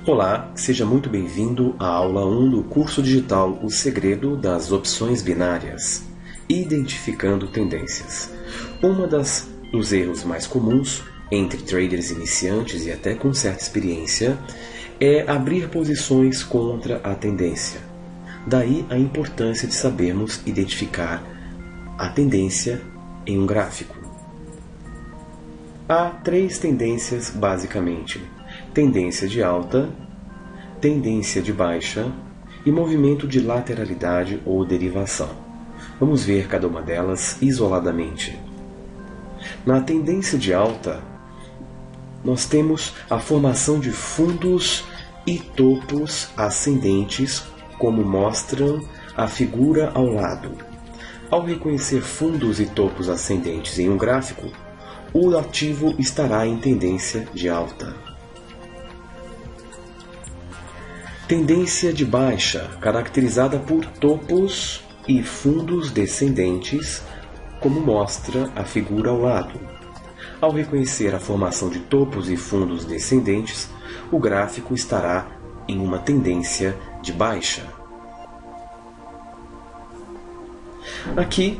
Olá, seja muito bem-vindo à aula 1 do curso digital O Segredo das Opções Binárias, Identificando Tendências. Dos erros mais comuns entre traders iniciantes e até com certa experiência é abrir posições contra a tendência. Daí a importância de sabermos identificar a tendência em um gráfico. Há 3 tendências basicamente: tendência de alta, tendência de baixa e movimento de lateralidade ou derivação. Vamos ver cada uma delas isoladamente. Na tendência de alta, nós temos a formação de fundos e topos ascendentes, como mostram a figura ao lado. Ao reconhecer fundos e topos ascendentes em um gráfico, o ativo estará em tendência de alta. Tendência de baixa, caracterizada por topos e fundos descendentes, como mostra a figura ao lado. Ao reconhecer a formação de topos e fundos descendentes, o gráfico estará em uma tendência de baixa. Aqui,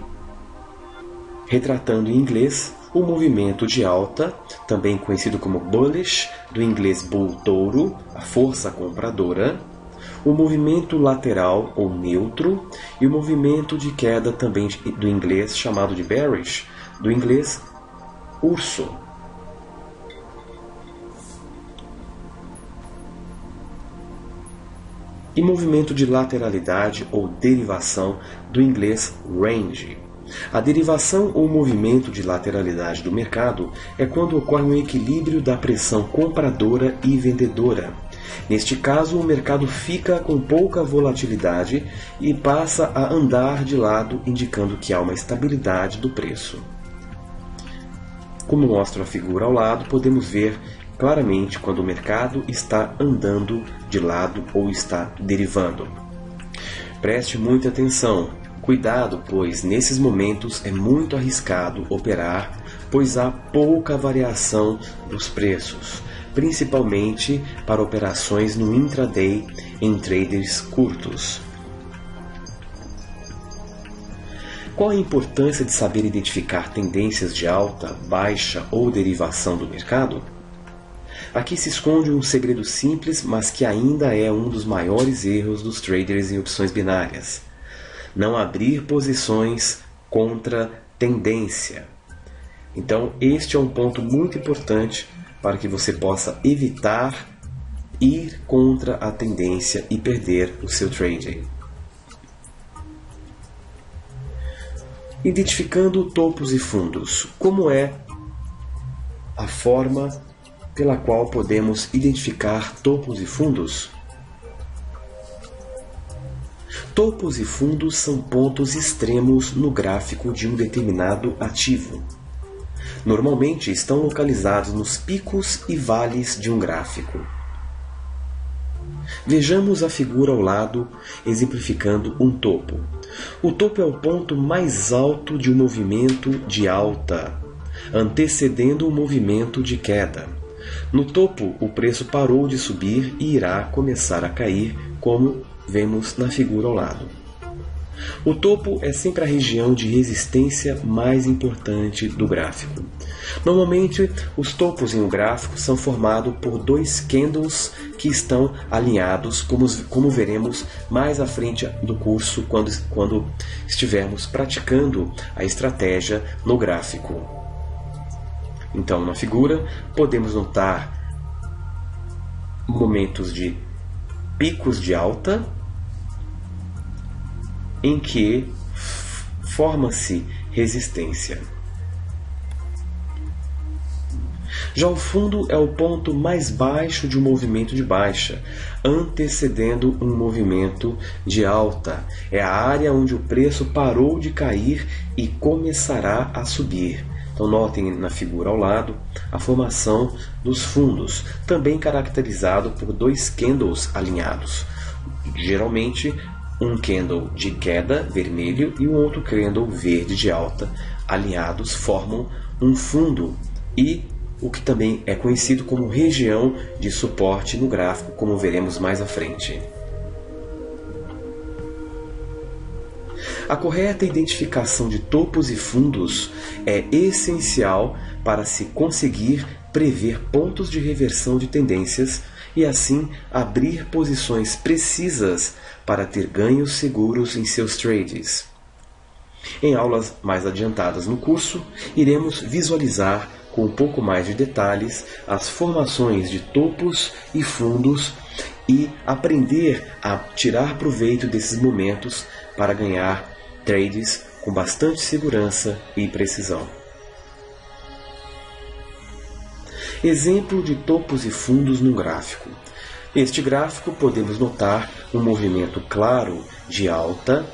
retratando em inglês, o movimento de alta, também conhecido como bullish, do inglês bull touro, a força compradora, o movimento lateral ou neutro e o movimento de queda, também do inglês chamado de bearish, do inglês urso. E movimento de lateralidade ou derivação, do inglês range. A derivação ou movimento de lateralidade do mercado é quando ocorre um equilíbrio da pressão compradora e vendedora. Neste caso, o mercado fica com pouca volatilidade e passa a andar de lado, indicando que há uma estabilidade do preço. Como mostra a figura ao lado, podemos ver claramente quando o mercado está andando de lado ou está derivando. Preste muita atenção. Cuidado, pois nesses momentos é muito arriscado operar, pois há pouca variação dos preços, principalmente para operações no intraday em traders curtos. Qual a importância de saber identificar tendências de alta, baixa ou derivação do mercado? Aqui se esconde um segredo simples, mas que ainda é um dos maiores erros dos traders em opções binárias: não abrir posições contra tendência. Então, este é um ponto muito importante para que você possa evitar ir contra a tendência e perder o seu trading. Identificando topos e fundos. Como é a forma pela qual podemos identificar topos e fundos? Topos e fundos são pontos extremos no gráfico de um determinado ativo. Normalmente estão localizados nos picos e vales de um gráfico. Vejamos a figura ao lado, exemplificando um topo. O topo é o ponto mais alto de um movimento de alta, antecedendo o movimento de queda. No topo, o preço parou de subir e irá começar a cair, como vemos na figura ao lado. O topo é sempre a região de resistência mais importante do gráfico. Normalmente, os topos em um gráfico são formados por 2 candles que estão alinhados, como veremos mais à frente do curso, quando estivermos praticando a estratégia no gráfico. Então, na figura, podemos notar momentos de picos de alta, em que forma-se resistência. Já o fundo é o ponto mais baixo de um movimento de baixa, antecedendo um movimento de alta. É a área onde o preço parou de cair e começará a subir. Então notem na figura ao lado a formação dos fundos, também caracterizado por 2 candles alinhados. Geralmente um candle de queda, vermelho, e um outro candle verde de alta, alinhados, formam um fundo, e o que também é conhecido como região de suporte no gráfico, como veremos mais à frente. A correta identificação de topos e fundos é essencial para se conseguir prever pontos de reversão de tendências e assim abrir posições precisas para ter ganhos seguros em seus trades. Em aulas mais adiantadas no curso, iremos visualizar com um pouco mais de detalhes as formações de topos e fundos e aprender a tirar proveito desses momentos para ganhar trades com bastante segurança e precisão. Exemplo de topos e fundos no gráfico. Neste gráfico podemos notar um movimento claro de alta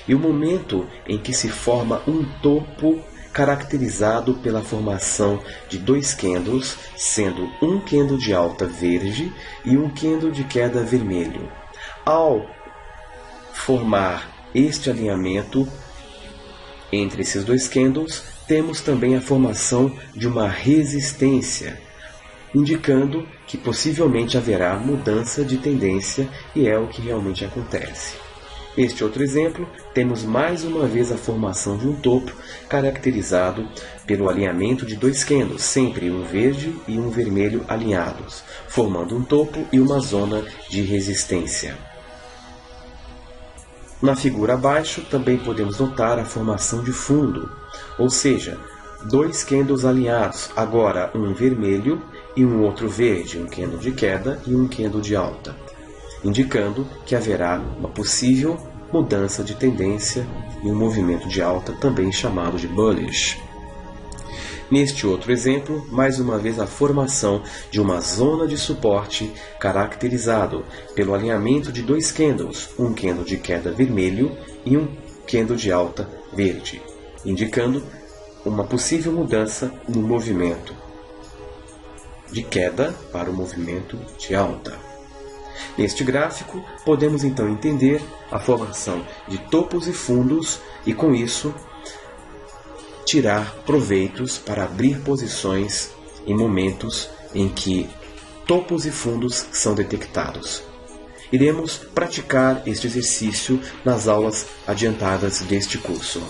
e o momento em que se forma um topo caracterizado pela formação de dois candles, sendo um candle de alta verde e um candle de queda vermelho. Ao formar este alinhamento entre esses dois candles, temos também a formação de uma resistência, indicando que possivelmente haverá mudança de tendência, e é o que realmente acontece. Neste outro exemplo, temos mais uma vez a formação de um topo caracterizado pelo alinhamento de dois candles, sempre um verde e um vermelho alinhados, formando um topo e uma zona de resistência. Na figura abaixo também podemos notar a formação de fundo, ou seja, dois candles alinhados, agora um vermelho e um outro verde, um candle de queda e um candle de alta, indicando que haverá uma possível mudança de tendência e um movimento de alta, também chamado de bullish. Neste outro exemplo, mais uma vez a formação de uma zona de suporte caracterizado pelo alinhamento de dois candles, um candle de queda vermelho e um candle de alta verde, indicando uma possível mudança no movimento de queda para o movimento de alta. Neste gráfico, podemos então entender a formação de topos e fundos e, com isso, tirar proveitos para abrir posições em momentos em que topos e fundos são detectados. Iremos praticar este exercício nas aulas adiantadas deste curso.